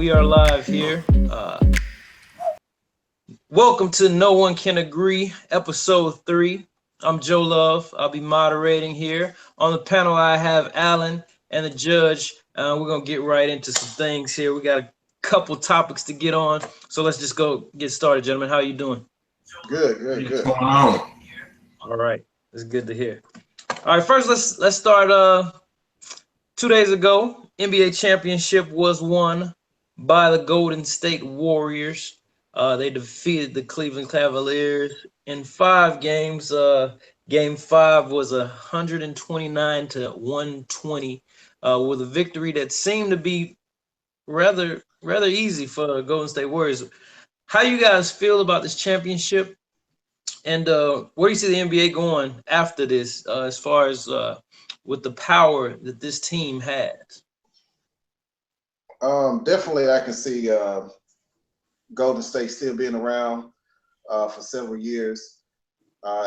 We are live here. Welcome to No One Can Agree, episode 3. I'm Joe Love. I'll be moderating here. On the panel, I have Alan and the judge. We're going to get right into some things here. We got a couple topics to get on. So let's just go get started, gentlemen. How are you doing? Good. What's going on? All right. It's good to hear. All right, first let's start 2 days ago, NBA championship was won by the Golden State Warriors. They defeated the Cleveland Cavaliers in 5 games. Game 5 was 129 to 120, with a victory that seemed to be rather easy for the Golden State Warriors. How you guys feel about this championship, and where do you see the NBA going after this, as far as with the power that this team has? Definitely, I can see Golden State still being around for several years.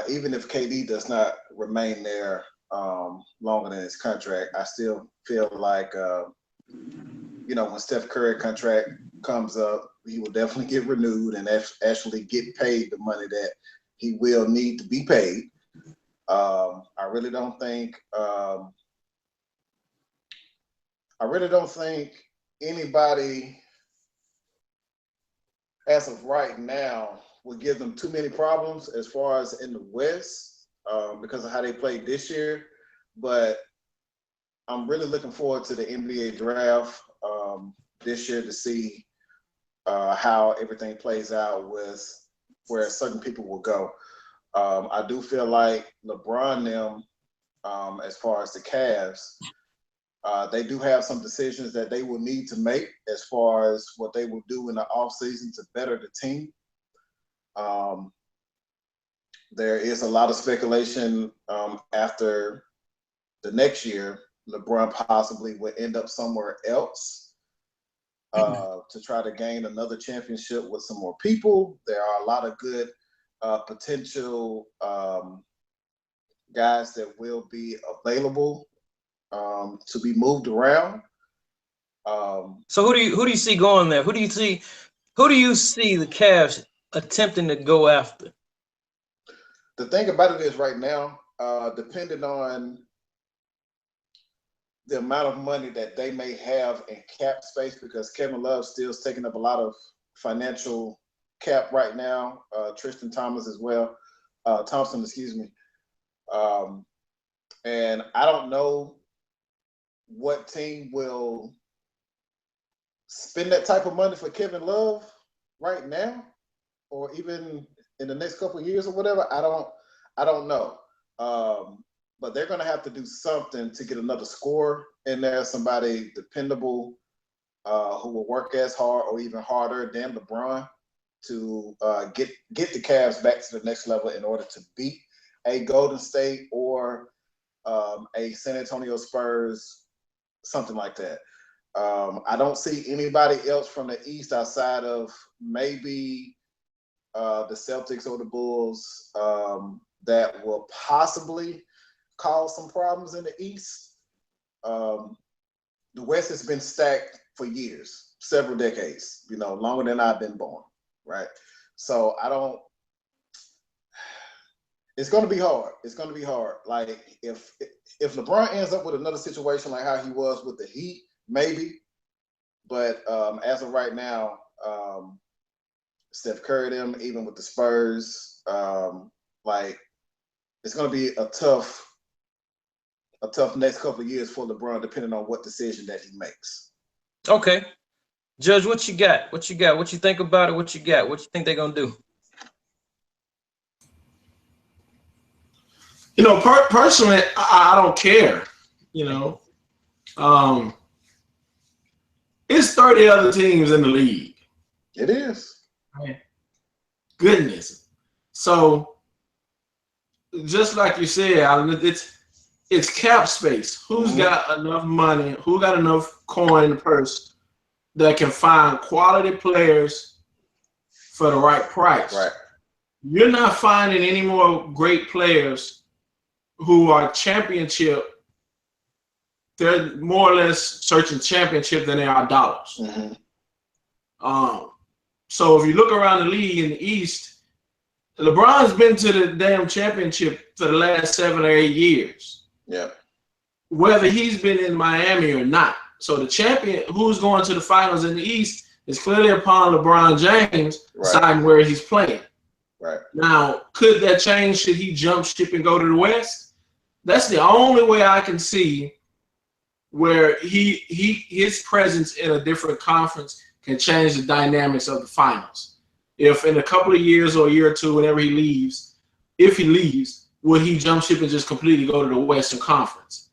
Even if KD does not remain there longer than his contract, I still feel like, when Steph Curry contract comes up, he will definitely get renewed and actually get paid the money that he will need to be paid. I really don't think anybody as of right now would give them too many problems as far as in the West, because of how they played this year. But I'm really looking forward to the NBA draft this year to see how everything plays out with where certain people will go. I do feel like LeBron them, as far as the Cavs, they do have some decisions that they will need to make as far as what they will do in the offseason to better the team. There is a lot of speculation after the next year, LeBron possibly would end up somewhere else to try to gain another championship with some more people. There are a lot of good potential guys that will be available to be moved around. So who do you see going there? Who do you see the Cavs attempting to go after? The thing about it is right now, depending on the amount of money that they may have in cap space, because Kevin Love still is taking up a lot of financial cap right now, Tristan Thompson as well, excuse me. And I don't know what team will spend that type of money for Kevin Love right now, or even in the next couple of years or whatever. I don't know. But they're going to have to do something to get another scorer in there, somebody dependable who will work as hard or even harder than LeBron to get the Cavs back to the next level in order to beat a Golden State or a San Antonio Spurs, something like that. I don't see anybody else from the East outside of maybe the Celtics or the Bulls that will possibly cause some problems in the East. The West has been stacked for years, several decades, longer than I've been born, right? So it's going to be hard. It's going to be hard. Like if LeBron ends up with another situation like how he was with the Heat, maybe. But as of right now, Steph Curry them, even with the Spurs, it's going to be a tough next couple of years for LeBron, depending on what decision that he makes. Okay, Judge, what you got? What you think about it? What you got? What you think they're gonna do? Personally, I don't care. It's 30 other teams in the league. It is. Goodness. So, just like you said, Alan, it's cap space. Who's got enough money? Who got enough coin in the purse that can find quality players for the right price? Right. You're not finding any more great players who are championship. They're more or less searching championship than they are dollars. Mm-hmm. So if you look around the league in the East, LeBron's been to the damn championship for the last 7 or 8 years. Yeah. Whether he's been in Miami or not. So the champion who's going to the finals in the East is clearly upon LeBron James deciding where he's playing. Right. Now, could that change? Should he jump ship and go to the West? That's the only way I can see where his presence in a different conference can change the dynamics of the finals. If in a couple of years or a year or two, whenever he leaves, if he leaves, would he jump ship and just completely go to the Western Conference?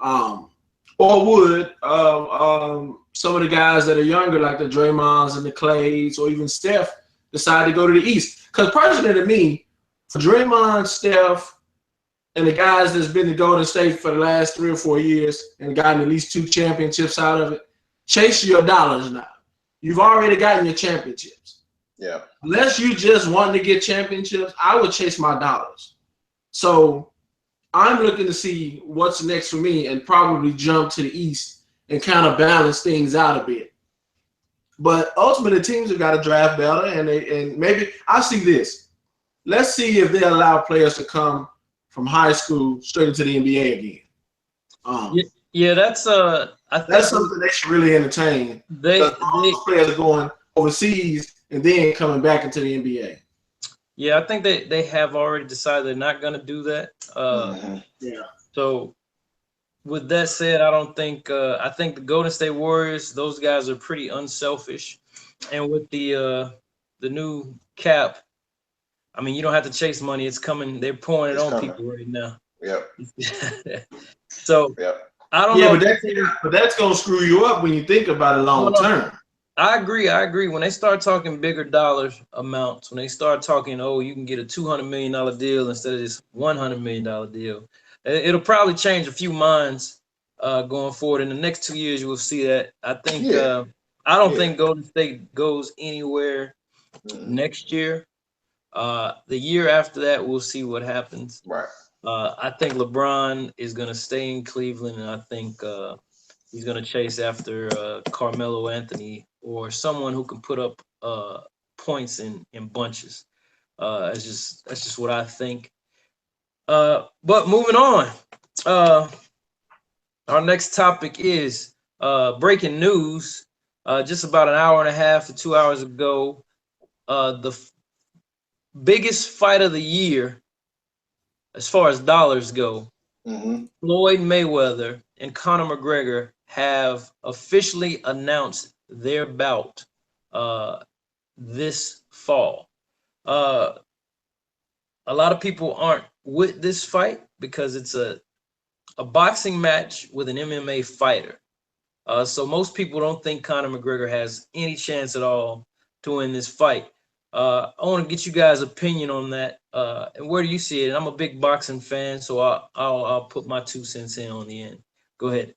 Or would some of the guys that are younger, like the Draymonds and the Clays, or even Steph, decide to go to the East? Because personally to me, for Draymond, Steph, and the guys that's been to Golden State for the last 3 or 4 years and gotten at least 2 championships out of it, chase your dollars now. You've already gotten your championships. Yeah. Unless you just want to get championships, I would chase my dollars. So I'm looking to see what's next for me and probably jump to the East and kind of balance things out a bit. But ultimately, teams have got to draft better, and maybe I'll see this. Let's see if they allow players to come from high school straight into the NBA again. Yeah, that's I think that's something they should really entertain. Those players are going overseas and then coming back into the NBA. Yeah, I think they have already decided they're not going to do that. Yeah. So with that said, I don't think I think the Golden State Warriors, those guys are pretty unselfish, and with the new cap, I mean, you don't have to chase money; it's coming. They're pouring it on people right now. Yep. So I don't know. But that's gonna screw you up when you think about it long term. I agree. When they start talking bigger dollar amounts, when they start talking, oh, you can get a $200 million deal instead of this $100 million deal, it'll probably change a few minds going forward. In the next 2 years, you will see that. I think I don't think Golden State goes anywhere next year. The year after that, we'll see what happens. Right. I think LeBron is going to stay in Cleveland, and I think he's going to chase after Carmelo Anthony or someone who can put up points in bunches. That's just what I think. But moving on, our next topic is breaking news. Just about an hour and a half to 2 hours ago, the biggest fight of the year, as far as dollars go, Floyd Mayweather and Conor McGregor have officially announced their bout this fall. A lot of people aren't with this fight because it's a boxing match with an MMA fighter. So most people don't think Conor McGregor has any chance at all to win this fight. I want to get you guys' opinion on that. And where do you see it? I'm a big boxing fan, so I'll put my 2 cents in on the end. Go ahead.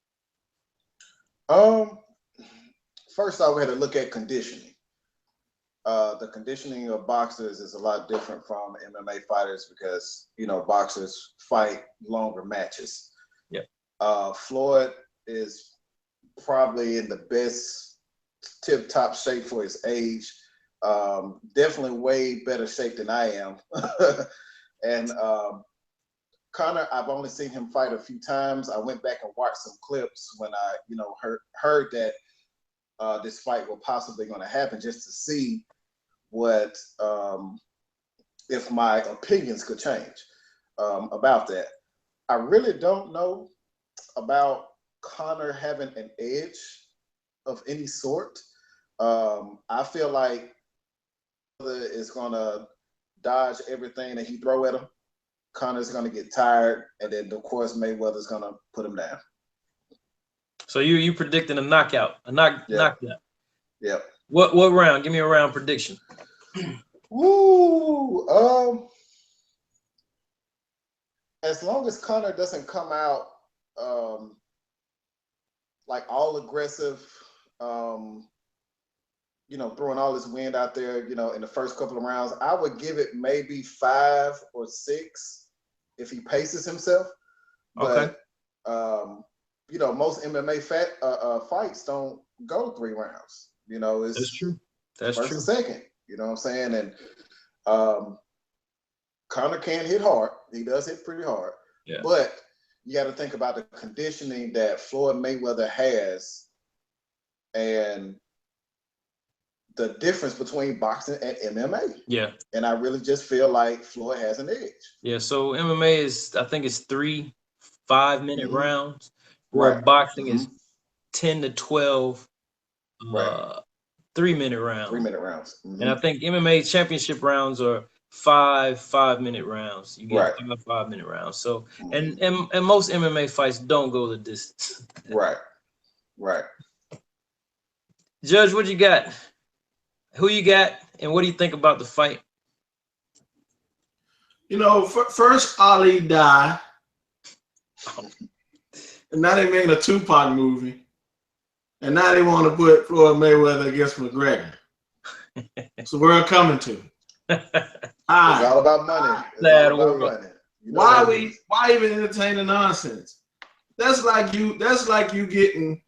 First, I had to look at conditioning. The conditioning of boxers is a lot different from MMA fighters because boxers fight longer matches. Yeah. Floyd is probably in the best tip-top shape for his age. Definitely way better shape than I am. And Conor, I've only seen him fight a few times. I went back and watched some clips when I, heard that this fight was possibly going to happen, just to see what if my opinions could change about that. I really don't know about Conor having an edge of any sort. I feel like is gonna dodge everything that he throw at him. Conor's gonna get tired, and then of course Mayweather's gonna put him down. So you predicting a knockout, knockout? Yeah. What round? Give me a round prediction. Woo. As long as Conor doesn't come out like all aggressive, throwing all his wind out there, in the first couple of rounds, I would give it maybe 5 or 6 if he paces himself. Okay. But most MMA fights don't go 3 rounds. That's true. That's first true. and second. You know what I'm saying? And Conor can hit hard. He does hit pretty hard. Yeah. But you got to think about the conditioning that Floyd Mayweather has and the difference between boxing and MMA. Yeah. And I really just feel like Floyd has an edge. Yeah. So MMA is, I think it's 3 5-minute Mhm. rounds, where Right. boxing is 10 to 12 Right. 3-minute rounds. 3-minute rounds. Mhm. And I think MMA championship rounds are 5-5-minute rounds. You get Right. 5-minute rounds. So Mhm. and most MMA fights don't go the distance. Right. Right. Judge, what you got? Who you got, and what do you think about the fight? You know, first Ali died, and now they made a Tupac movie, and now they want to put Floyd Mayweather against McGregor. So where I'm coming to. It's all about money. It's Sad all about world. money. You know what it is. Why even entertain the nonsense? That's like you getting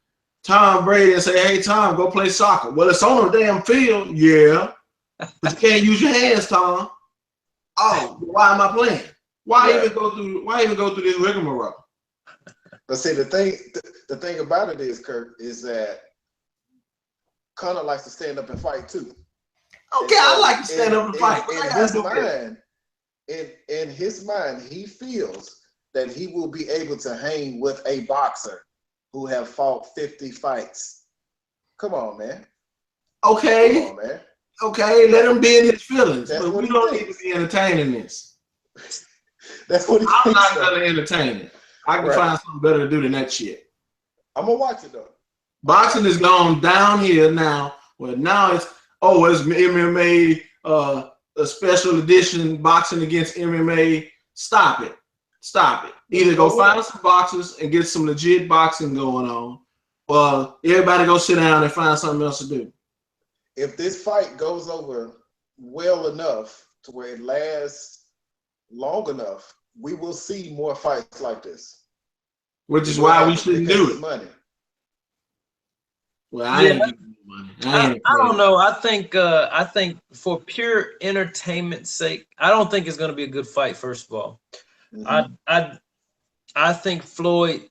Tom Brady and say, hey Tom, go play soccer. Well, it's on a damn field. Yeah. But you can't use your hands, Tom. Oh, why am I playing? Why Right. even go through this rigmarole? But see, the thing about it is, Kurt, is that Conor likes to stand up and fight too. Okay, I like to stand up and fight. But I In gotta his do that. mind, in his mind, he feels that he will be able to hang with a boxer who have fought 50 fights. Come on, man. Okay, Come on, man. okay, let him be in his feelings. That's But what we he don't need thinks. to be entertaining this. That's what he I'm thinks. not so. gonna entertain it. I can Right. find something better to do than that shit. I'm gonna watch it though. Boxing has gone downhill now. Well, now it's MMA, a special edition boxing against MMA. Stop it. Stop it. Either go find some boxers and get some legit boxing going on, or everybody go sit down and find something else to do. If this fight goes over well enough to where it lasts long enough, we will see more fights like this. Which is why we shouldn't Because do it's it. money. Well, I ain't giving you money. I don't know. I think for pure entertainment's sake, I don't think it's going to be a good fight. First of all, Mhm. I think Floyd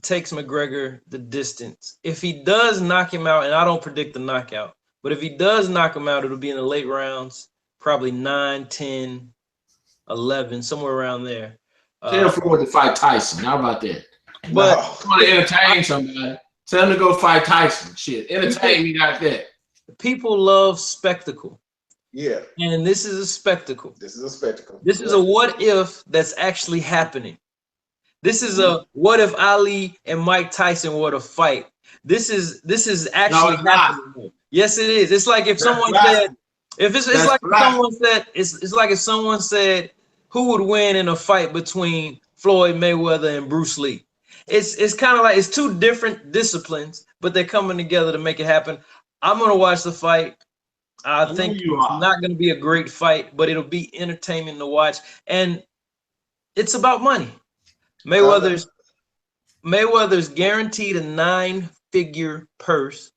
takes McGregor the distance. If he does knock him out, and I don't predict the knockout, but if he does knock him out, it'll be in the late rounds, probably 9, 10, 11, somewhere around there. Tell Floyd to fight Tyson. How about that? But No. I want to entertain somebody. Tell him to go fight Tyson. Shit, entertain me like that. people love spectacle, Yeah, and this is a spectacle. this is a spectacle. This is a what if that's actually happening. This is a what if Ali and Mike Tyson were to fight. This is actually it's not. happening. Yes, it is. It's like if someone That's said, if it's That's like if right. someone said, it's like if someone said, who would win in a fight between Floyd Mayweather and Bruce Lee? It's kind of like it's two different disciplines, but they're coming together to make it happen. I'm gonna watch the fight. I know think you it's are. not gonna be a great fight, but it'll be entertaining to watch, and it's about money. Mayweather's guaranteed a 9-figure purse,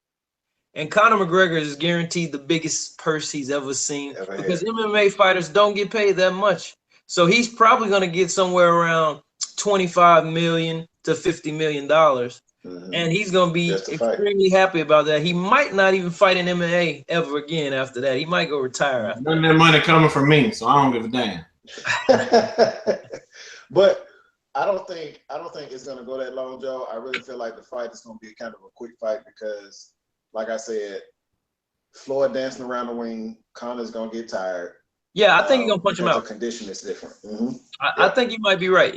and Conor McGregor is guaranteed the biggest purse he's ever seen Ever because had. MMA fighters don't get paid that much. So he's probably going to get somewhere around $25 million to $50 million, Mhm. and he's going to be Just to fight. extremely happy about that. He might not even fight in MMA ever again after that. He might go retire after. None of that money coming from me, so I don't give a damn. But I don't think it's gonna go that long, Joe. I really feel like the fight is gonna be kind of a quick fight because, like I said, Floyd dancing around the ring, Conor's gonna get tired. Yeah, I think he's going to punch him because out. The condition is different. Mhm. I think you might be right.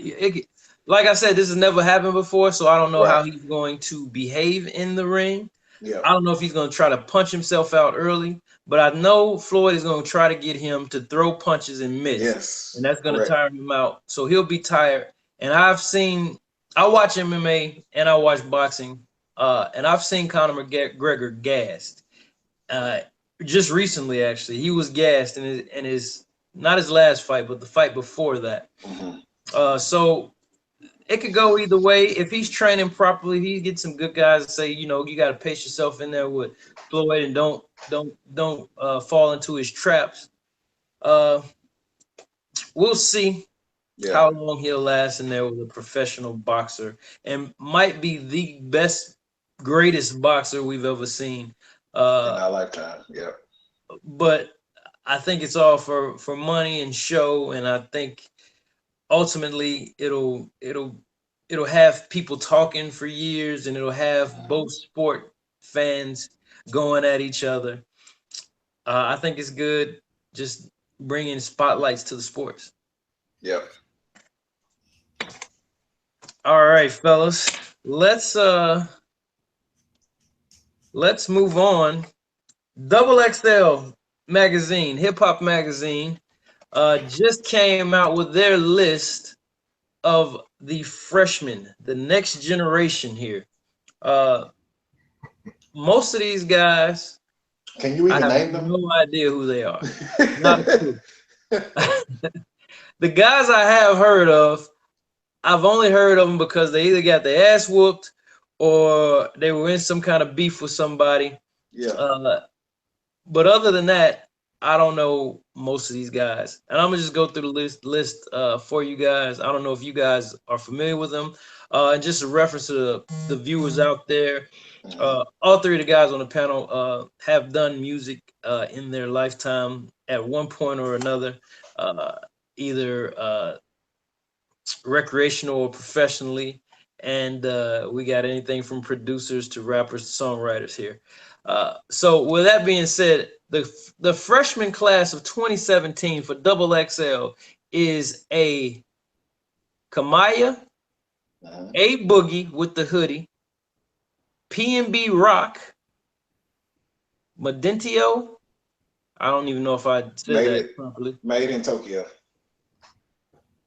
Like I said, this has never happened before, so I don't know how Right. he's going to behave in the ring. Yeah. I don't know if he's going to try to punch himself out early, but I know Floyd is going to try to get him to throw punches and miss, Yes. and that's going to Correct. tire him out. So he'll be tired. And I watch MMA and I watch boxing, and I've seen Conor McGregor gassed. Just recently, actually, he was gassed in his not his last fight, but the fight before that. Mhm. So it could go either way. If he's training properly, he gets some good guys to say, you know, you got to pace yourself in there with Floyd and don't fall into his traps. We'll see how long he'll last in there with a professional boxer, and might be the best, greatest boxer we've ever seen. In our lifetime. Yeah. But I think it's all for money and show, and I think ultimately it'll have people talking for years, and it'll have both sport fans going at each other. I think it's good, just bringing spotlights to the sports. Yep. All right, fellas, let's move on. Double XL magazine, hip hop magazine, just came out with their list of the freshmen, the next generation here. Most of these guys, can you even name them? No idea who they are. Not a clue. The guys I have heard of, I've only heard of them because they either got their ass whooped or they were in some kind of beef with somebody. Yeah. But other than that, I don't know most of these guys. And I'm gonna just go through the list for you guys. I don't know if you guys are familiar with them. And just a reference to the viewers out there. All three of the guys on the panel have done music in their lifetime at one point or another, either recreational or professionally. And we got anything from producers to rappers to songwriters here. So with that being said, the freshman class of 2017 for Double XL is a Kamaya, A Boogie with the hoodie, PNB Rock, Medentio. I don't even know if I said that properly. Made in Tokyo.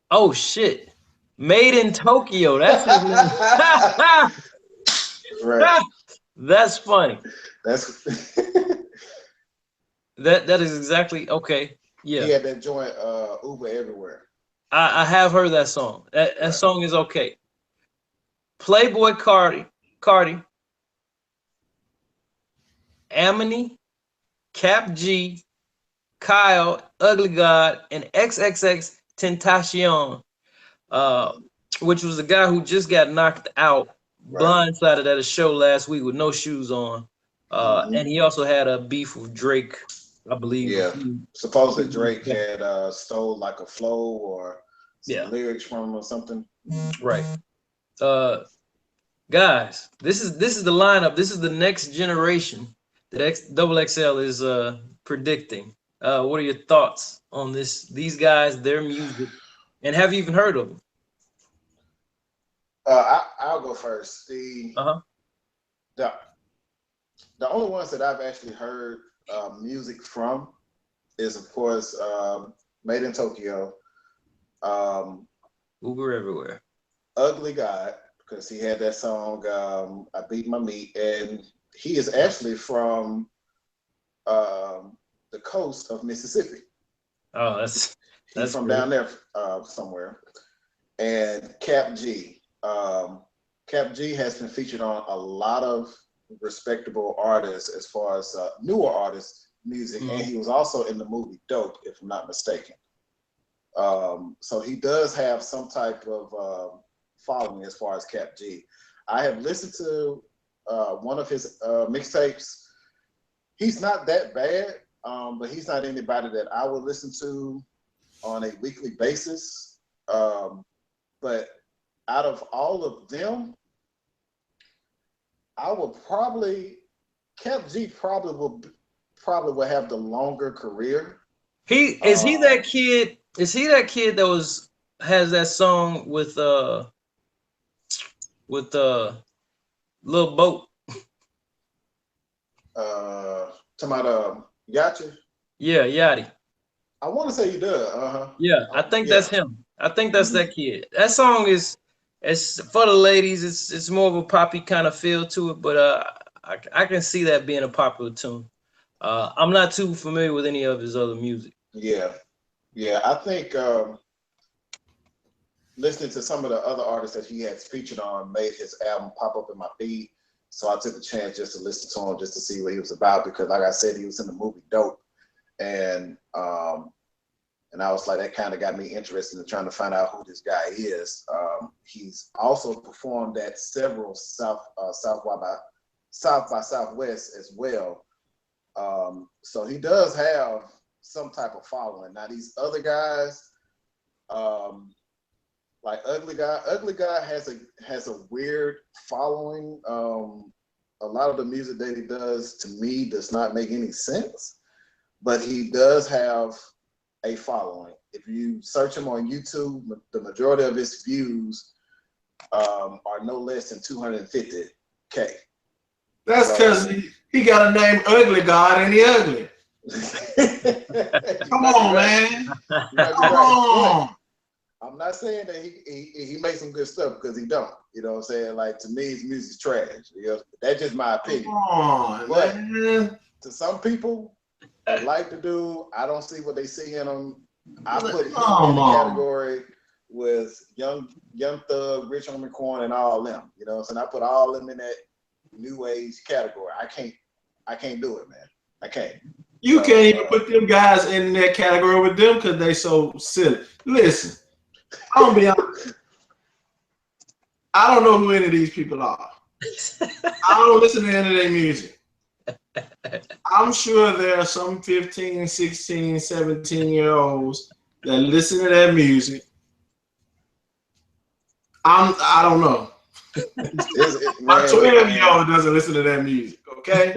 Oh shit. Made in Tokyo. That's his name. Right. That's funny. That's that is exactly okay. Yeah. He had that joint Uber Everywhere. I have heard that song. That song is okay. Playboy Cardi, Amini, Cap G, Kyle, Ugly God, and XXX Tentacion, which was the guy who just got knocked out, blindsided at a show last week with no shoes on. And he also had a beef with Drake, I believe. Yeah. Supposedly Drake had stole like a flow or some lyrics from him or something. Right. Guys, this is the lineup. This is the next generation that Double XL is predicting. What are your thoughts on these guys, their music, and have you even heard of them? I'll go first. The only ones that I've actually heard music from is, of course, Made in Tokyo, Uber Everywhere, Ugly God, because he had that song I Beat My Meat, and he is actually from the coast of Mississippi. Oh, that's from great. Down there somewhere. And Cap G. Cap G has been featured on a lot of respectable artists as far as newer artists music, and he was also in the movie Dope, if I'm not mistaken. So he does have some type of following as far as Cap G. I have listened to one of his mixtapes. He's not that bad, but he's not anybody that I would listen to on a weekly basis. But out of all of them, I would Cap G probably will have the longer career. He that kid? Is he that kid that has that song with Lil Boat? Talking about Yachty? Yeah, Yachty. I want to say he does. Yeah, I think that's him. I think that's that kid. That song it's for the ladies. It's more of a poppy kind of feel to it, but I can see that being a popular tune. I'm not too familiar with any of his other music. Yeah, I think listening to some of the other artists that he has featured on made his album pop up in my feed. So I took a chance just to listen to him, just to see what he was about, because like I said, he was in the movie Dope. And I was like, that kind of got me interested in trying to find out who this guy is. He's also performed at several South by Southwest as well. So he does have some type of following. Now these other guys, like Ugly God has a weird following. A lot of the music that he does, to me, does not make any sense, but he does have a following. If you search him on YouTube, the majority of his views are no less than 250K. That's because he got a name Ugly God and he ugly. Come on, man. Come on. I'm not saying that he makes some good stuff, because he don't. You know what I'm saying? Like, to me, his music's trash. You know, that's just my opinion. Come on, but man. To some people that like the dude, I don't see what they see in him. I put him in the category with Young Thug, Rich Homie Quan, and all them. You know what I'm saying? I put all them in that new age category. I can't do it, man. I can't. You can't even put them guys in that category with them because they so silly. Listen, I'm gonna be honest. I don't know who any of these people are. I don't listen to any of their music. I'm sure there are some 15, 16, 17-year-olds that listen to that music. I don't know. My 12-year-old doesn't listen to that music, okay?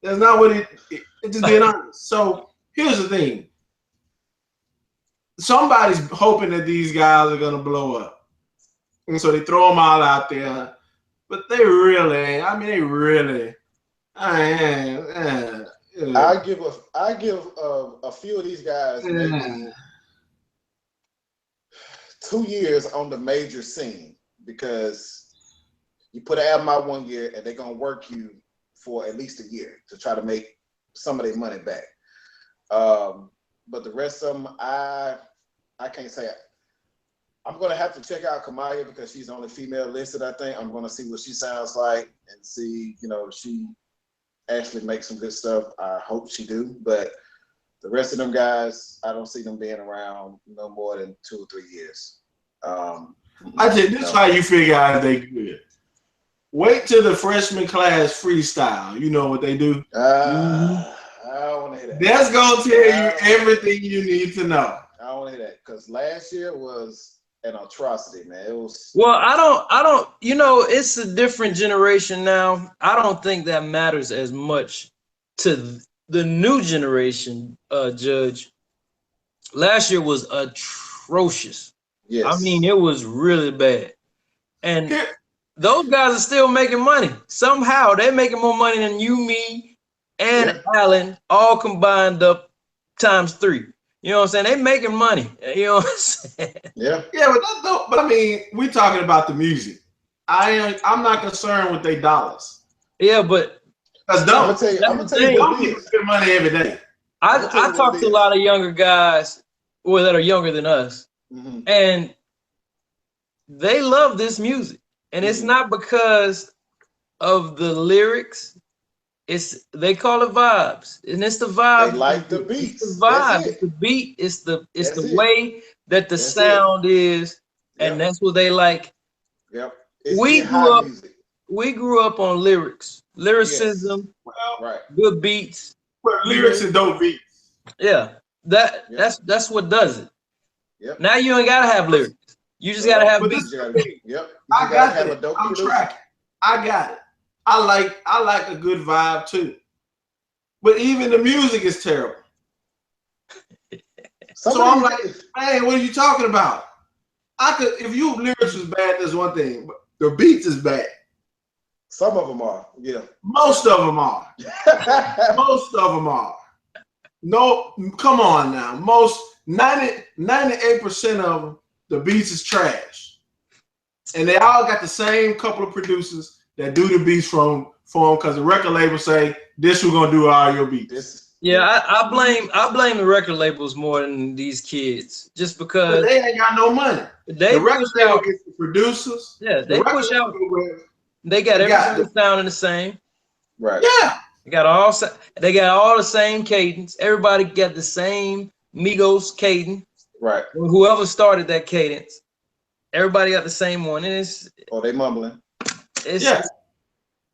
That's not what it's just being honest. So here's the thing. Somebody's hoping that these guys are gonna blow up. And so they throw them all out there. But they really, I give a few of these guys maybe 2 years on the major scene, because you put an album out 1 year and they're gonna work you for at least a year to try to make some of their money back. But the rest of them, I can't say. I'm gonna have to check out Kamaya, because she's the only female listed. I think I'm gonna see what she sounds like and see, if she actually makes some good stuff. I hope she do. But the rest of them guys, I don't see them being around no more than 2 or 3 years. This is how you figure out they good. Wait till the freshman class freestyle. You know what they do? I don't want to hear that. That's gonna tell you everything you need to know. I don't want to hear that, because last year was an atrocity, man. It was. Well, I don't. It's a different generation now. I don't think that matters as much to the new generation. Judge, last year was atrocious. Yes. I mean, it was really bad, and those guys are still making money. Somehow they're making more money than you, me, and Allen all combined up times 3. You know what I'm saying? They making money. You know what I'm saying? Yeah. Yeah, but I mean, we're talking about the music. I'm not concerned with their dollars. Yeah, but that's dumb. I'm gonna tell you what it is. Spend money every day. I talk to a lot of younger guys, that are younger than us, and they love this music. And it's not because of the lyrics. They call it vibes, and it's the vibe. They like the beats. It's the vibe. It's the beat. It's the way that the sound is, and that's what they like. Yep. We grew up on lyricism, good beats. Well, lyrics and dope beats. Yeah, that's what does it. Yep. Now you ain't gotta have lyrics. You just gotta have beats. I got it. I'm tracking. I got it. I like a good vibe too, but even the music is terrible. So I'm like, man, what are you talking about? If you lyrics was bad, that's one thing, but the beats is bad. Some of them are, yeah. Most of them are. Most of them are. No, come on now. 98% of them, the beats is trash, and they all got the same couple of producers that do the beats for them, because the record label say, this we're gonna do all your beats. Yeah, I blame the record labels more than these kids, just But because they ain't got no money. they The record push label out. gets the producers. Yeah, The they record push out. label They got got everybody sounding the same. Right. yeah. They got all the same cadence. Everybody got the same Migos cadence. Right. Whoever started that cadence, everybody got the same one. And Or they mumbling. Yeah.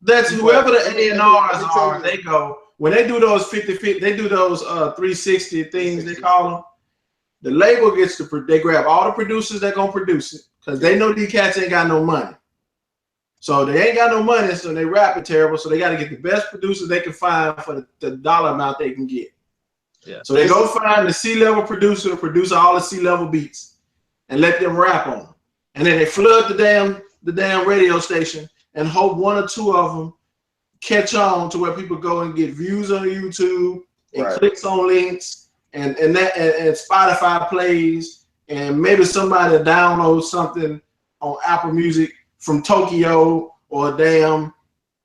That's whoever the A&Rs are, you. they go. When they do those 50, they do those 360 things, they call them. The label gets they grab all the producers that gonna produce it because they know these cats ain't got no money. So they ain't got no money, so they rap it terrible. So they got to get the best producers they can find for the dollar amount they can get. Yeah. So they go find the C-level producer to produce all the C-level beats and let them rap on them. And then they flood the damn radio station and hope one or two of them catch on to where people go and get views on YouTube and clicks on links and Spotify plays and maybe somebody downloads something on Apple Music from Tokyo or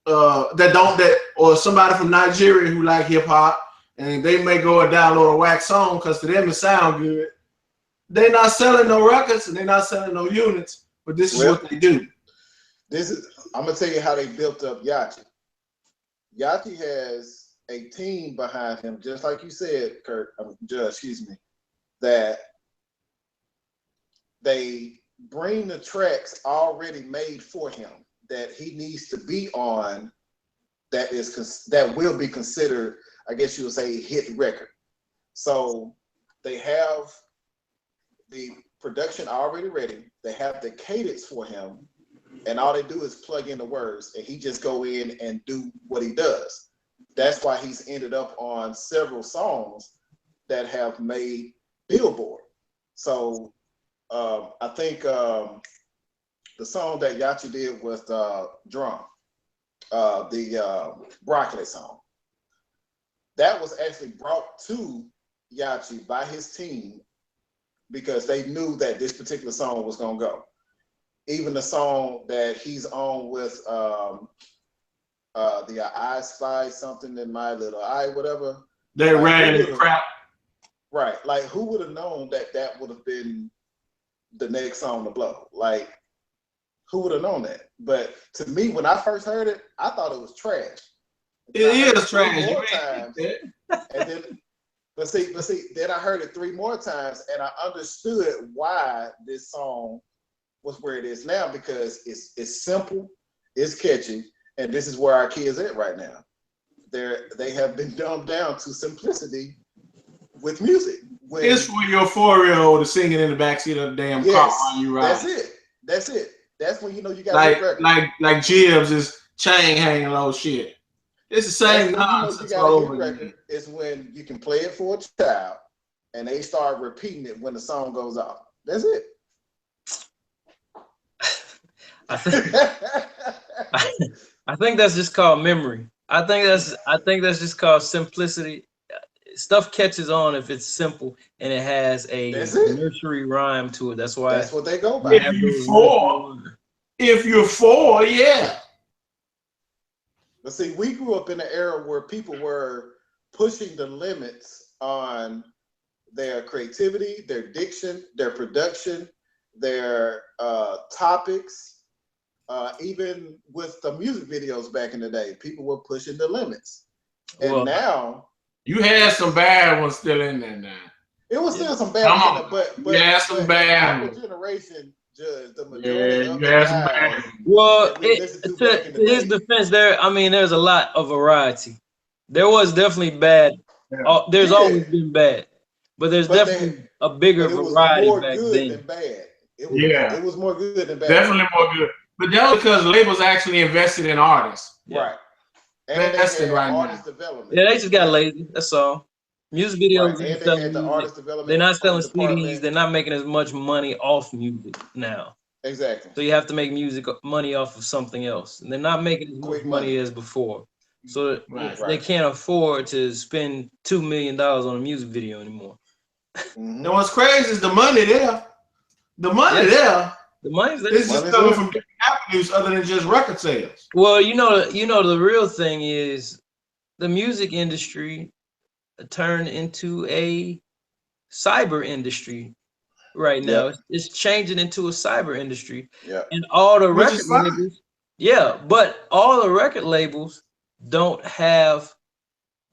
or somebody from Nigeria who like hip hop and they may go and download a wax song because to them it sound good. They're not selling no records and they're not selling no units, but this is what they do. I'm gonna tell you how they built up Yachi. Yachi has a team behind him, just like you said, Judge, excuse me, that they bring the tracks already made for him that he needs to be on that will be considered, I guess you would say, a hit record. So they have the production already ready. They have the cadence for him, and all they do is plug in the words, and he just go in and do what he does. That's why he's ended up on several songs that have made Billboard. So I think the song that Yachi did with Drum, the Broccoli song, that was actually brought to Yachi by his team because they knew that this particular song was gonna go. Even the song that he's on with the I Spy Something in My Little Eye, whatever. They ran the crap. Right. Like, who would have known that would have been the next song to blow? Like, who would have known that? But to me, when I first heard it, I thought it was trash. It is trash. More times, and then, but see, then I heard it 3 more times, and I understood why this song was where it is now, because it's simple, it's catchy, and this is where our kids at right now. They have been dumbed down to simplicity with music. It's for your 4-year-old to sing it in the backseat of the damn car while you ride. That's it. That's when you know you got like Jibs is chain hanging low shit. It's the same nonsense all over again. It's when you can play it for a child and they start repeating it when the song goes off. That's it. I think that's just called memory. I think that's just called simplicity. Stuff catches on if it's simple and it has a nursery rhyme to it. That's why. That's what they go by. If you're four, yeah. But see, we grew up in an era where people were pushing the limits on their creativity, their diction, their production, their topics. Even with the music videos back in the day, people were pushing the limits. And now you had some bad ones still in there now. It was still some bad ones in there, but you had some bad ones. Our generation, Judge, the majority of you had some bad ones. Well, to his defense, there's a lot of variety. There was definitely bad. Yeah. There's always been bad, but there's definitely a bigger variety back then. Than bad. It was more good than bad. Definitely more good. But that was because labels actually invested in artists. Right. And invested right now. Development. Yeah, they just got lazy. That's all. Music videos, they're not selling CDs. They're not making as much money off music now. Exactly. So you have to make money off of something else, and they're not making as much money as before. So they can't afford to spend $2 million on a music video anymore. Mm-hmm. Now what's crazy is the money there. The money there. The money's there. It's just coming from different avenues other than just record sales. Well, you know, the real thing is the music industry. turned into a cyber industry right now. Yep. It's changing into a cyber industry. Yeah. And all the Which record is fine. labels, yeah, but all the record labels don't have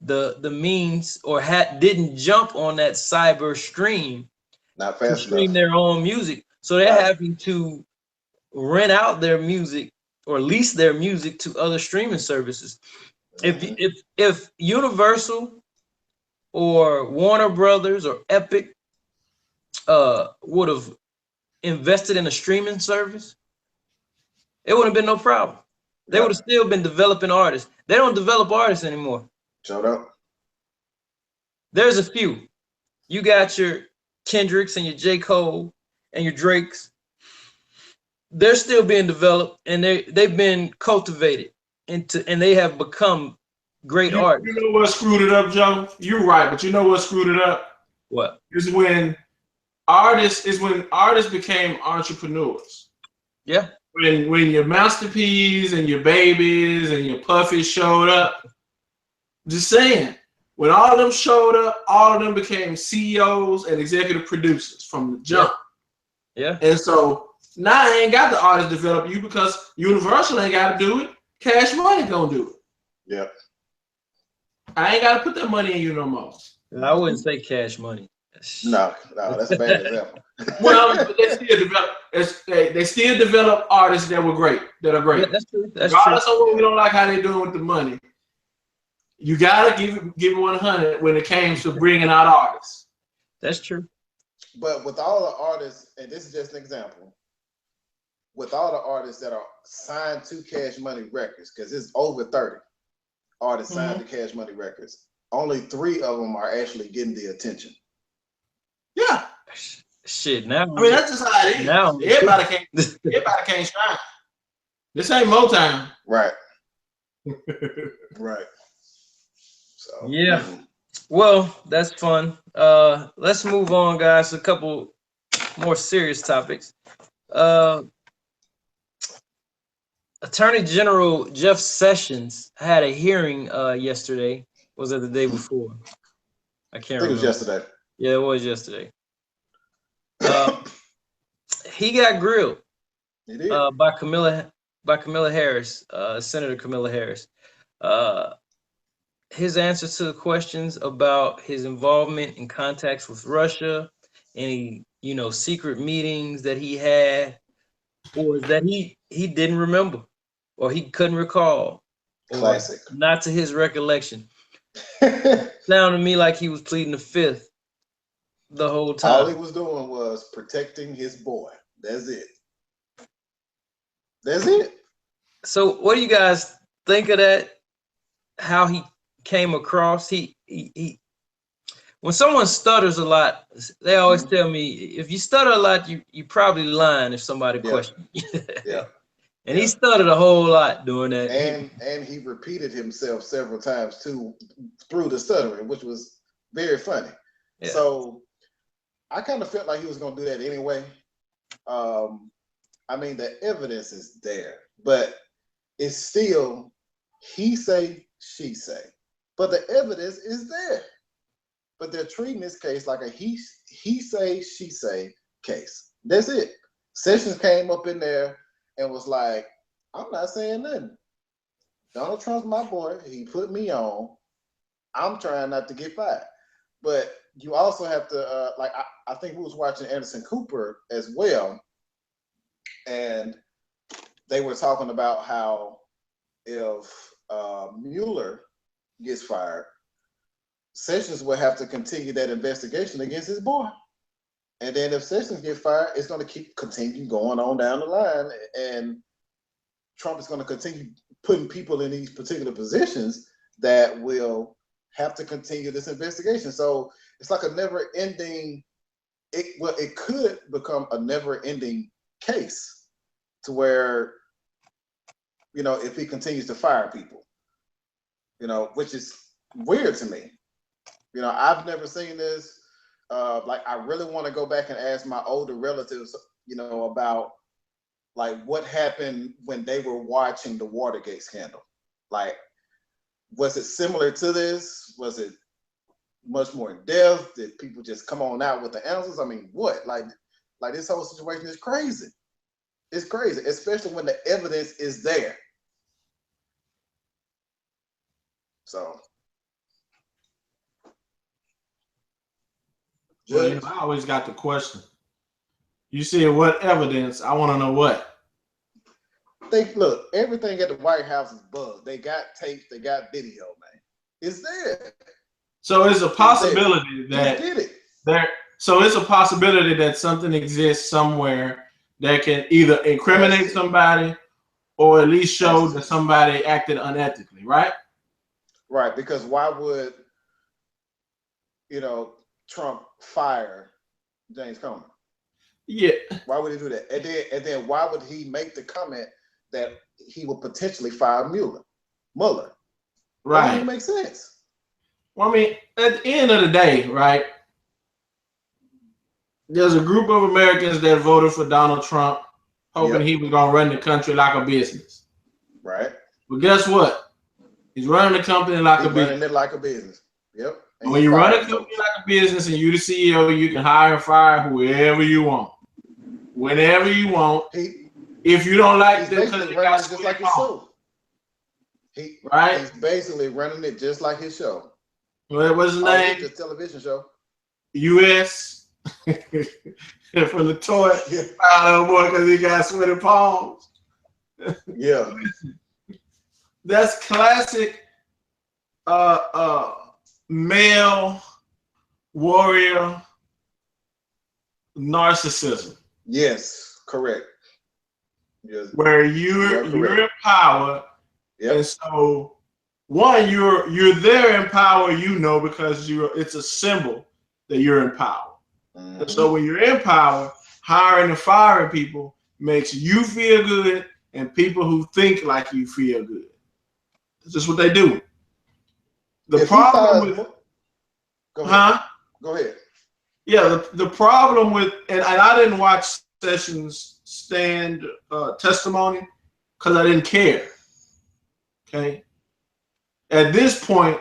the means or didn't jump on that cyber stream Not to fast stream enough. their own music. So they're Right. having to rent out their music or lease their music to other streaming services. Mhm. If Universal or Warner Brothers or Epic would have invested in a streaming service, it wouldn't have been no problem. They would have still been developing artists. They don't develop artists anymore. Showed up. There's a few. You got your Kendricks and your J. Cole and your Drakes. They're still being developed and they've been cultivated into, and they have become great artists. You know what screwed it up, Joe? You're right, but you know what screwed it up? What? Is when artists became entrepreneurs. Yeah. When your masterpiece and your babies and your puffies showed up, just saying, when all of them showed up, all of them became CEOs and executive producers from the jump. Yeah. And so now I ain't got the artist develop you because Universal ain't got to do it. Cash Money gonna do it. Yep. I ain't got to put that money in you no more. I wouldn't say Cash Money. No, that's a bad example. Well, they still develop artists that are great. Yeah, that's true. That's Regardless true. of what we don't like how they doing with the money, you gotta give it 100 when it came to bringing out artists. That's true. But with all the artists, and this is just an example, with all the artists that are signed to Cash Money Records, because it's over 30 artists signed to Cash Money Records, only 3 of them are actually getting the attention. Yeah. Shit, now. I mean, that's just how it is. Now. Everybody can't shine. This ain't Motown. Right. Right. So Yeah. Well, that's fun. Let's move on, guys. A couple more serious topics. Attorney General Jeff Sessions had a hearing yesterday. Was it the day before? I can't remember. it was yesterday. Yeah, it was yesterday. He got grilled by Kamala Harris, Senator Kamala Harris. His answers to the questions about his involvement in contacts with Russia, any secret meetings that he had, or that he didn't remember, or he couldn't recall, or Classic. not to his recollection. Sounded to me like he was pleading the fifth the whole time. All he was doing was protecting his boy. That's it. That's it. So what do you guys think of that? How he came across? He when someone stutters a lot, they always tell me, if you stutter a lot, you probably lying if somebody questions you. Yeah. And he stuttered a whole lot doing that. And he repeated himself several times too through the stuttering, which was very funny. Yeah. So I kind of felt like he was going to do that anyway. I mean, the evidence is there, but it's still he say, she say. But the evidence is there. But they're treating this case like a he say, she say case. That's it. Sessions came up in there and was like, I'm not saying nothing. Donald Trump's my boy. He put me on. I'm trying not to get fired. But you also have to, I think we was watching Anderson Cooper as well. And they were talking about how if Mueller gets fired, Sessions will have to continue that investigation against his boy. And then if Sessions gets fired, it's going to continue going on down the line. And Trump is going to continue putting people in these particular positions that will have to continue this investigation. So it's like a never ending, it could become a never ending case to where, if he continues to fire people, which is weird to me. I've never seen this. I really want to go back and ask my older relatives, about what happened when they were watching the Watergate scandal. Was it similar to this? Was it much more in depth? Did people just come on out with the answers? I mean, what? Like this whole situation is crazy. It's crazy, especially when the evidence is there. So, Well, I always got the question. You see what evidence? I want to know what. Look, everything at the White House is bugged. They got tapes, they got video, man. It's there. So it's a possibility that did it. So it's a possibility that something exists somewhere that can either incriminate somebody or at least show that somebody acted unethically, right? Right, because why would Trump fire James Comey? Yeah. Why would he do that? And then why would he make the comment that he would potentially fire Mueller? Right. That doesn't make sense. Well, I mean, at the end of the day, right, there's a group of Americans that voted for Donald Trump, hoping he was going to run the country like a business. Right. But guess what? He's running the company like a business. Running it like a business. Yep. And when you run a company like a business and you're the CEO, you can hire and fire whoever you want, whenever you want. If you don't like them, because just like his show. He's basically running it just like his show. What's his name? The television show. U.S. From the toy. Oh boy, because he got sweaty palms. Yeah. That's classic male warrior narcissism. Yes, correct. Yes. Where you're in power, and so one, you're there in power, because it's a symbol that you're in power. Mm-hmm. And so when you're in power, hiring and firing people makes you feel good, and people who think like you feel good. That's just what they do. The problem with Go ahead. Yeah, the problem with and I didn't watch Sessions' stand testimony because I didn't care. Okay. At this point,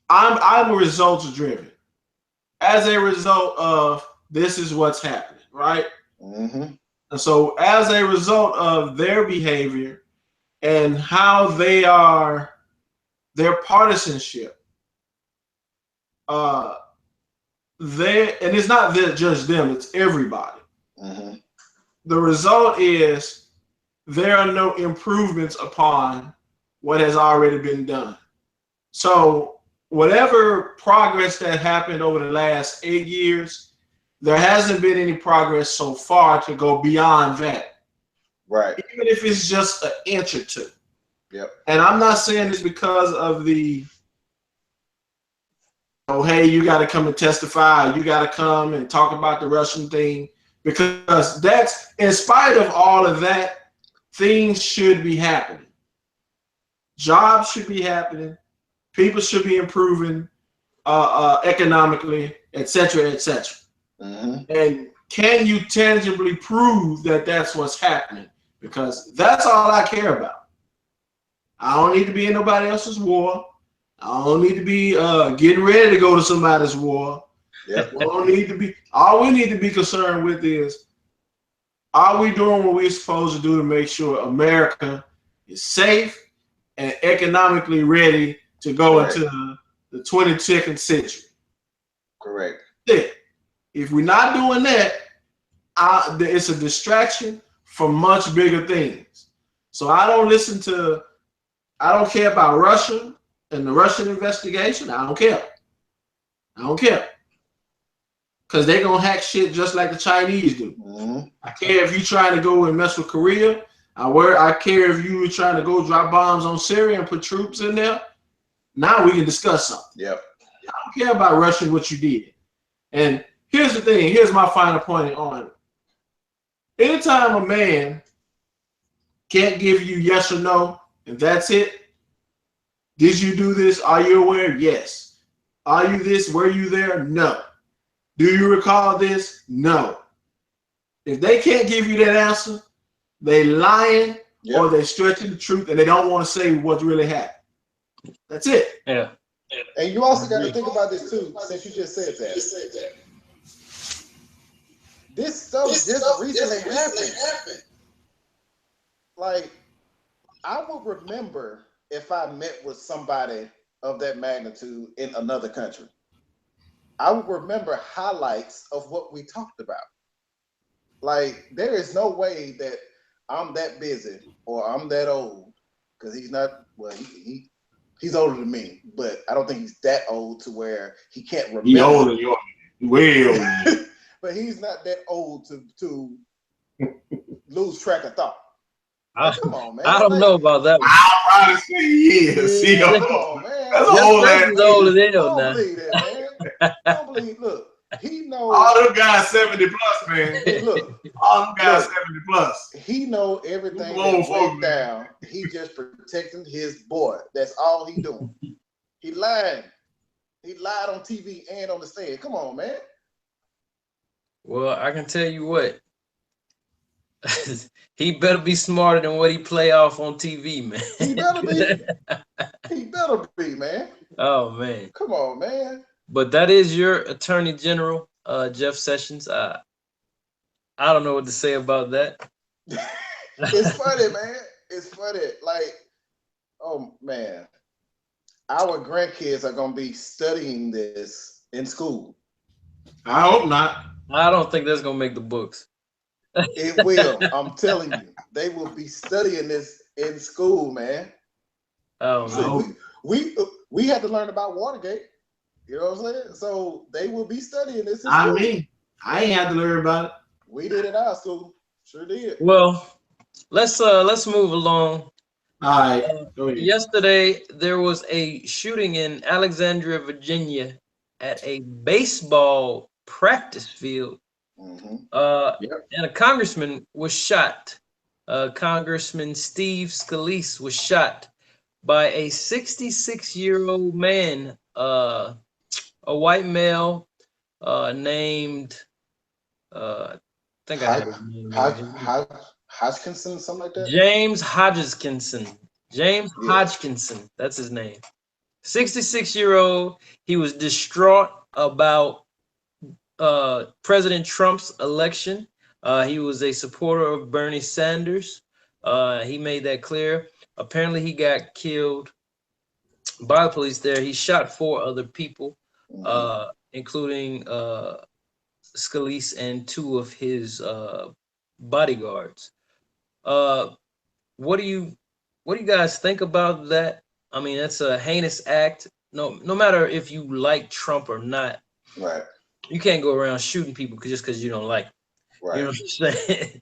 I'm results driven. As a result of this is what's happening, right? Mm-hmm. And so as a result of their behavior and how they are, their partisanship, and it's not just them, it's everybody. Mm-hmm. The result is there are no improvements upon what has already been done. So whatever progress that happened over the last 8 years, there hasn't been any progress so far to go beyond that. Right. Even if it's just an inch or two. Yep. And I'm not saying this because of the, hey, you got to come and testify. You got to come and talk about the Russian thing. Because that's, in spite of all of that, things should be happening. Jobs should be happening. People should be improving economically, et cetera, et cetera. Mm-hmm. And can you tangibly prove that that's what's happening? Because that's all I care about. I don't need to be in nobody else's war. I don't need to be getting ready to go to somebody's war. Yep. All we need to be concerned with is, are we doing what we're supposed to do to make sure America is safe and economically ready to go into the 22nd century? Correct. If we're not doing that, it's a distraction from much bigger things. So I don't care about Russia and the Russian investigation. I don't care. Because they're going to hack shit just like the Chinese do. Mm-hmm. I care if you're trying to go and mess with Korea. I care if you were trying to go drop bombs on Syria and put troops in there. Now we can discuss something. Yep. I don't care about Russia and what you did. And here's the thing. Here's my final point on it. Anytime a man can't give you yes or no, and that's it. Did you do this? Are you aware? Yes. Are you this? Were you there? No. Do you recall this? No. If they can't give you that answer, they lying or they stretching the truth and they don't want to say what really happened. That's it. Yeah. And you also got to think about this too, since you just said that. This stuff just recently happened. Like, I would remember if I met with somebody of that magnitude in another country. I would remember highlights of what we talked about. Like, there is no way that I'm that busy or I'm that old, because he's not. Well, he's older than me, but I don't think he's that old to where he can't remember. He older, you way older. But he's not that old to lose track of thought. Like, come on, man. I don't know about that one. I'll probably say yes. Come on, man. That's Jeff old Sessions ass. older than I hell don't now. believe that, man. I don't believe. Look, he knows. All them guys 70 plus, man. Hey, look, All them guys 70 plus. he know everything Old that folk, went down. He just protecting his boy. That's all he doing. He lied. He lied on TV and on the stand. Come on, man. Well, I can tell you what. He better be smarter than what he play off on TV, man. He better be. He better be, man. Oh man. Come on, man. But that is your Attorney General, Jeff Sessions. I don't know what to say about that. It's funny, man. It's funny. Like, oh man, our grandkids are gonna be studying this in school. I hope not. I don't think that's gonna make the books. It will. I'm telling you, they will be studying this in school, man. Oh So man. we had to learn about Watergate. You know what I'm saying? So they will be studying this in school. I mean, I ain't had to learn about it. We did at our school. Sure did. Well, let's move along. All right. Go ahead. Yesterday there was a shooting in Alexandria, Virginia, at a baseball practice field. Mm-hmm. And a congressman was shot. Congressman Steve Scalise was shot by a 66-year-old man, a white male named, I think I have his name. Hodgkinson, something like that. James Hodgkinson. James Hodgkinson. That's his name. 66-year-old. He was distraught about President Trump's election. He was a supporter of Bernie Sanders. He made that clear. Apparently, he got killed by the police there. He shot 4 other people, including Scalise and 2 of his bodyguards. What do you guys think about that? I mean, that's a heinous act. No matter if you like Trump or not. Right. You can't go around shooting people just because you don't like them. Right. You know what I'm saying?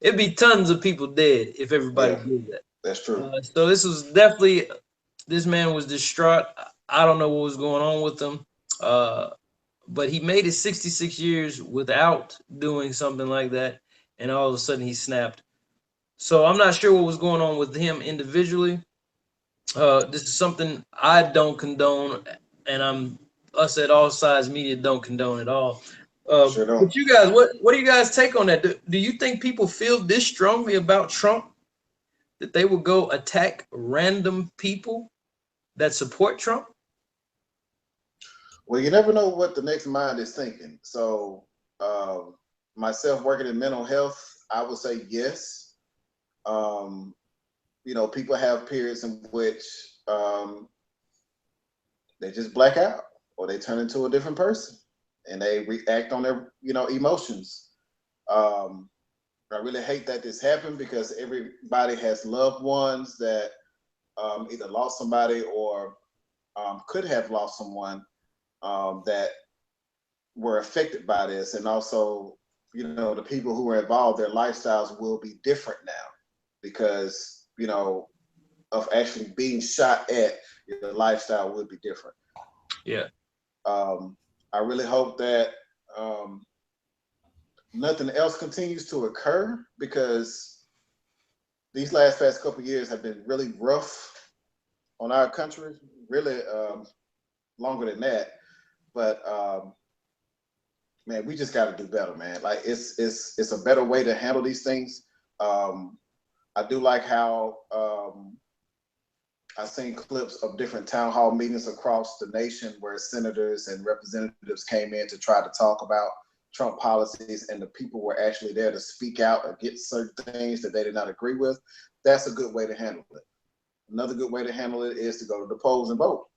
It'd be tons of people dead if everybody did that. That's true. So this man was distraught. I don't know what was going on with him. But he made it 66 years without doing something like that. And all of a sudden he snapped. So I'm not sure what was going on with him individually. This is something I don't condone, and us at All Sides Media don't condone at all. Sure don't. But you guys, what do you guys take on that? Do you think people feel this strongly about Trump that they will go attack random people that support Trump? Well, you never know what the next mind is thinking. So, myself working in mental health, I would say yes. People have periods in which they just black out or they turn into a different person and they react on their, emotions. I really hate that this happened because everybody has loved ones that either lost somebody or could have lost someone that were affected by this. And also, the people who are involved, their lifestyles will be different now because, of actually being shot at, the lifestyle would be different. Yeah. I really hope that nothing else continues to occur because these past couple of years have been really rough on our country, really longer than that. But man, we just got to do better, man. Like it's a better way to handle these things. I do like how I've seen clips of different town hall meetings across the nation where senators and representatives came in to try to talk about Trump policies, and the people were actually there to speak out against certain things that they did not agree with. That's a good way to handle it. Another good way to handle it is to go to the polls and vote.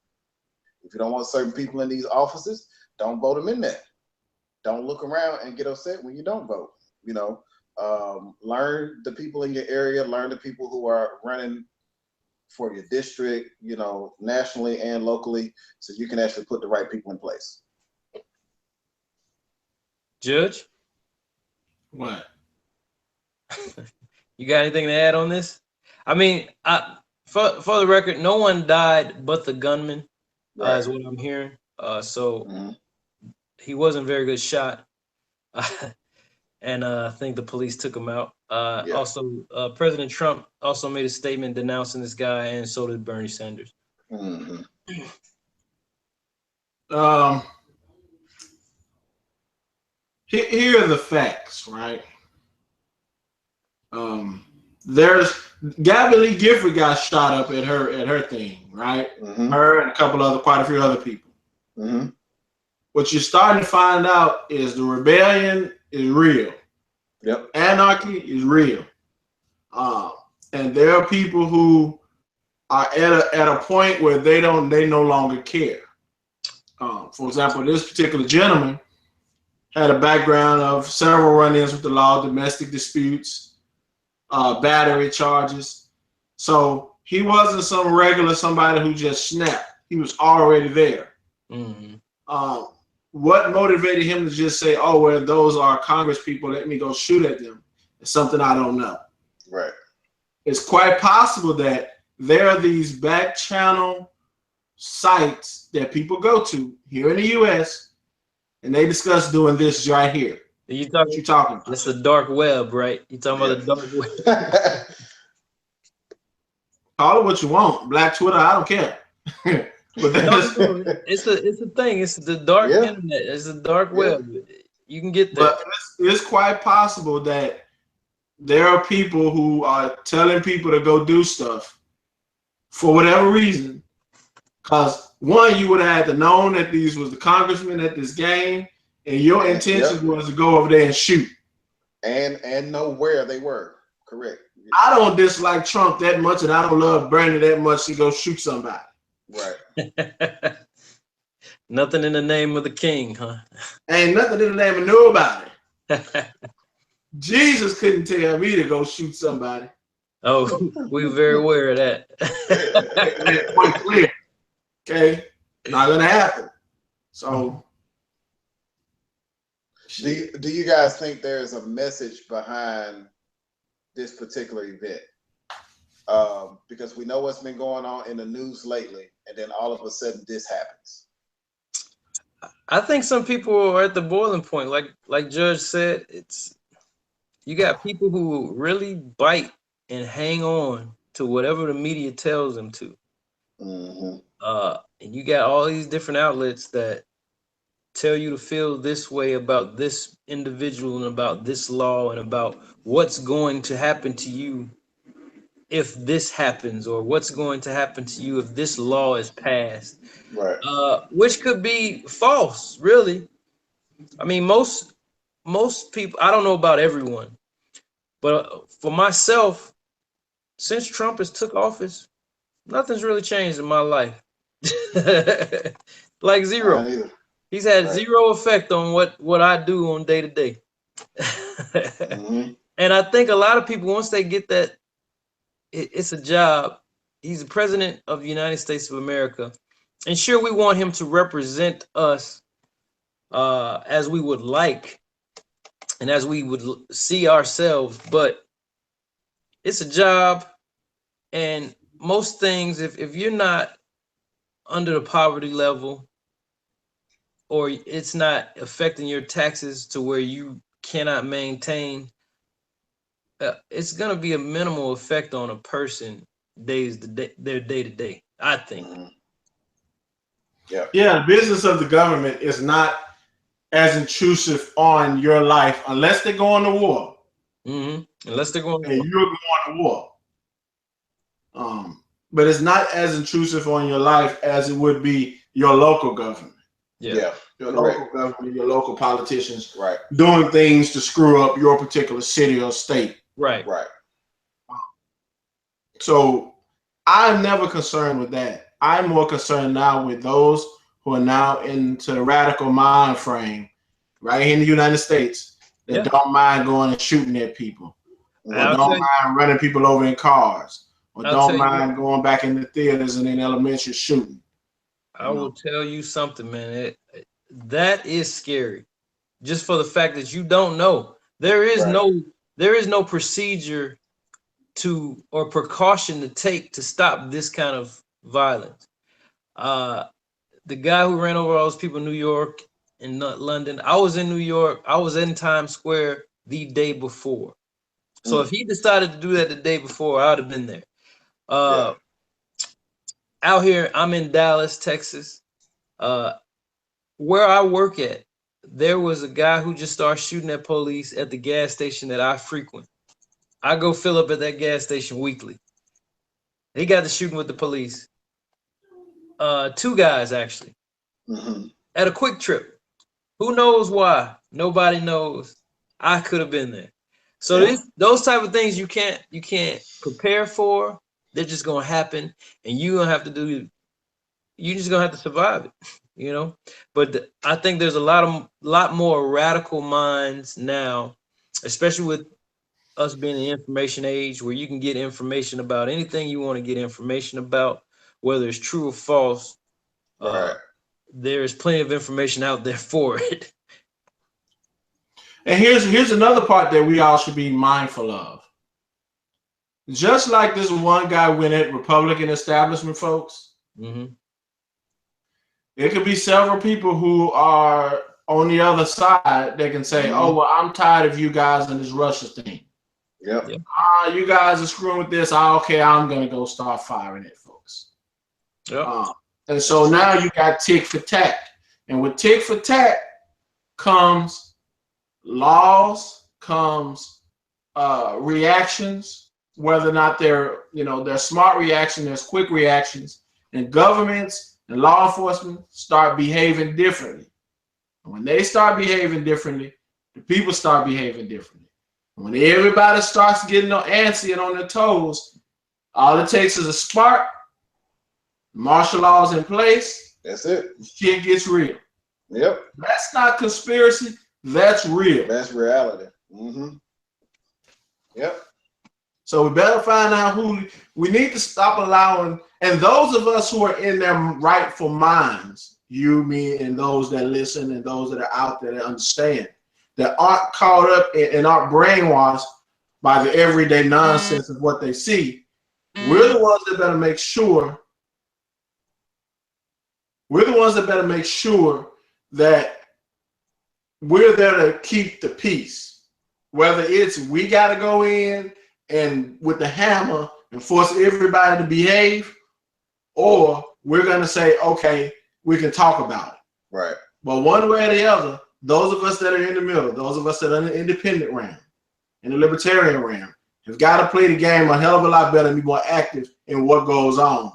If you don't want certain people in these offices, don't vote them in there. Don't look around and get upset when you don't vote. You know, learn the people in your area, learn the people who are running for your district, you know, nationally and locally, so you can actually put the right people in place. Judge, What? you got anything to add on this? I mean, for the record, no one died but the gunman, Right. is what I'm hearing. So he wasn't a very good shot. And I think the police took him out. Yeah. Also, President Trump also made a statement denouncing this guy, and so did Bernie Sanders. Here are the facts, right? There's Gabby Lee Gifford got shot up at her thing, right? Her and quite a few other people. What you're starting to find out is the rebellion is real. Yep. Anarchy is real. And there are people who are at a point where they no longer care. For example, this particular gentleman had a background of several run-ins with the law, domestic disputes, battery charges. So he wasn't some regular somebody who just snapped. He was already there. What motivated him to just say, "Oh, well, those are Congress people, let me go shoot at them," is something I don't know. Right. It's quite possible that there are these back channel sites that people go to here in the U.S. and they discuss doing this right here. What you talking about? It's the dark web, right? You talking about the dark web? Call it what you want. Black Twitter, I don't care. But it's a thing. It's the dark internet. It's the dark web. You can get there. But it's quite possible that there are people who are telling people to go do stuff for whatever reason. Because one, you would have had to known that these was the congressmen at this game, and your intention was to go over there and shoot. And know where they were. Correct. I don't dislike Trump that much, and I don't love Bernie that much to go shoot somebody. Right. Nothing in the name of the king, huh? Ain't nothing in the name of nobody. Jesus couldn't tell me to go shoot somebody. Oh, we're very aware of that. Point clear. Okay, not gonna happen. So, do you guys think there's a message behind this particular event? Because we know what's been going on in the news lately, and then all of a sudden this happens. I think some people are at the boiling point. Like Judge said, you got people who really bite and hang on to whatever the media tells them to. And you got all these different outlets that tell you to feel this way about this individual and about this law and about what's going to happen to you if this happens, or what's going to happen to you if this law is passed. Right. Which could be false, really. I mean, most people, I don't know about everyone, but for myself, since Trump has took office, nothing's really changed in my life. Like zero. He's had zero effect on what I do on day to day. And I think a lot of people, once they get that, it's a job. He's the president of the United States of America. And sure, we want him to represent us as we would like and as we would see ourselves, but it's a job. And most things, if you're not under the poverty level, or it's not affecting your taxes to where you cannot maintain, it's going to be a minimal effect on a person their day to day, I think. Yeah, the business of the government is not as intrusive on your life unless they're going to war. Unless they're going to war. And you're going to war. but it's not as intrusive on your life as it would be your local government. Yeah. Your Correct. local government, your local politicians Right. doing things to screw up your particular city or state. Right. Right. So I'm never concerned with that. I'm more concerned now with those who are now into the radical mind frame right here in the United States that Yeah. don't mind going and shooting at people, or I'll don't tell you- mind running people over in cars, or I'll tell don't you mind going back in the theaters and in elementary shooting. I will tell you something, man. That is scary. Just for the fact that you don't know. There is no procedure to or precaution to take to stop this kind of violence. The guy who ran over all those people in New York and not London, I was in New York. I was in Times Square the day before. So if he decided to do that the day before, I would have been there. Out here, I'm in Dallas, Texas. Where I work at, there was a guy who just started shooting at police at the gas station that I frequent. I go fill up at that gas station weekly. He got to shooting with the police. 2 guys actually at a Quick Trip. Who knows why? Nobody knows. I could have been there. So those type of things you can't prepare for. They're just gonna happen, and you're gonna have to do. You're just gonna have to survive it, you know. But I think there's a lot more radical minds now, especially with us being in the information age, where you can get information about anything you want to get information about, whether it's true or false. There's plenty of information out there for it. And here's another part that we all should be mindful of. Just like this one guy went at Republican establishment folks, it could be several people who are on the other side that can say, oh, well, I'm tired of you guys and this Russia thing. You guys are screwing with this. Okay, I'm going to go start firing at folks. And so now you got tick for tack. And with tick for tack comes laws, comes reactions, whether or not they're smart reactions, there's quick reactions, and governments and law enforcement start behaving differently. And when they start behaving differently, the people start behaving differently. And when everybody starts getting antsy and on their toes, all it takes is a spark, martial law's in place. That's it. Shit gets real. Yep. That's not conspiracy. That's real. That's reality. Yep. So we better find out who we need to stop allowing. And those of us who are in their rightful minds, you, me, and those that listen, and those that are out there that understand, that aren't caught up and aren't brainwashed by the everyday nonsense of what they see, we're the ones that better make sure. We're the ones that better make sure that we're there to keep the peace. Whether it's we got to go in and with the hammer and force everybody to behave, or we're going to say, okay, we can talk about it. Right. But one way or the other, those of us that are in the middle, those of us that are in the independent realm, in the libertarian realm, have got to play the game a hell of a lot better and be more active in what goes on.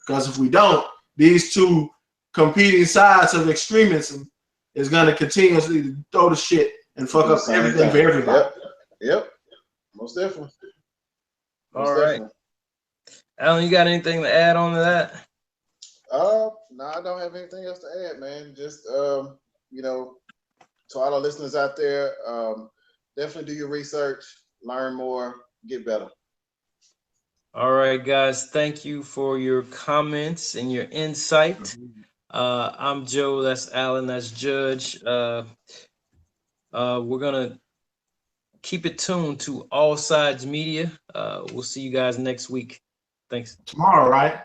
Because if we don't, these two competing sides of extremism is going to continuously throw the shit and fuck up everything for everybody. Yep. Most definitely. All right. Alan, you got anything to add on to that? No, I don't have anything else to add, man. Just to all our listeners out there, definitely do your research, learn more, get better. All right, guys. Thank you for your comments and your insight. I'm Joe. That's Alan. That's Judge. We're gonna keep it tuned to All Sides Media. We'll see you guys next week. Thanks. Tomorrow, right?